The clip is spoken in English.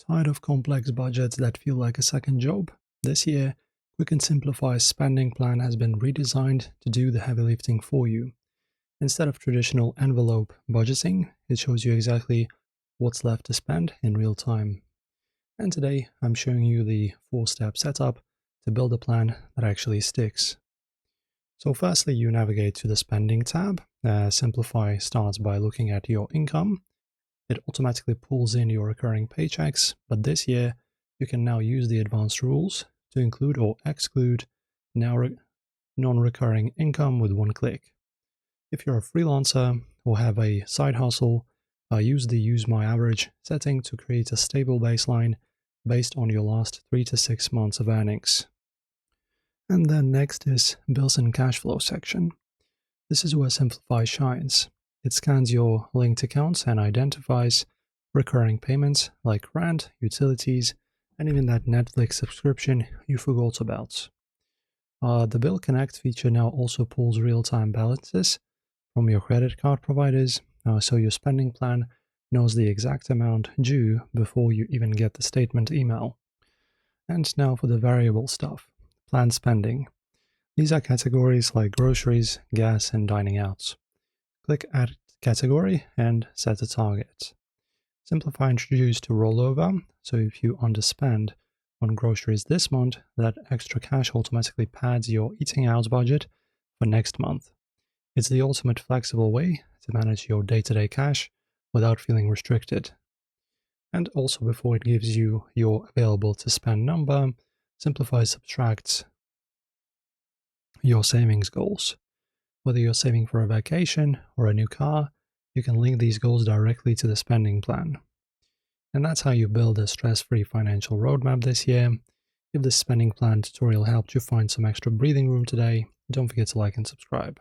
Tired of complex budgets that feel like a second job? This year, Quicken Simplifi's spending plan has been redesigned to do the heavy lifting for you. Instead of traditional envelope budgeting, it shows you exactly what's left to spend in real time. And today, I'm showing you the 4-step setup to build a plan that actually sticks. So firstly, you navigate to the Spending tab. Simplifi starts by looking at your income. It automatically pulls in your recurring paychecks, but this year, you can now use the advanced rules to include or exclude non-recurring income with one click. If you're a freelancer or have a side hustle, use the Use My Average setting to create a stable baseline based on your last 3 to 6 months of earnings. And then next is Bills and Cash Flow section. This is where Simplifi shines. It scans your linked accounts and identifies recurring payments like rent, utilities, and even that Netflix subscription you forgot about. The Bill Connect feature now also pulls real-time balances from your credit card providers, so your spending plan knows the exact amount due before you even get the statement email. And now for the variable stuff. Planned spending. These are categories like groceries, gas, and dining out. Click Add Category and set a target. Simplifi introduced a rollover, so if you underspend on groceries this month, that extra cash automatically pads your eating out budget for next month. It's the ultimate flexible way to manage your day-to-day cash without feeling restricted. And also, before it gives you your available to spend number, Simplifi subtracts your savings goals. Whether you're saving for a vacation or a new car, you can link these goals directly to the spending plan. And that's how you build a stress-free financial roadmap this year. If this spending plan tutorial helped you find some extra breathing room today, don't forget to like and subscribe.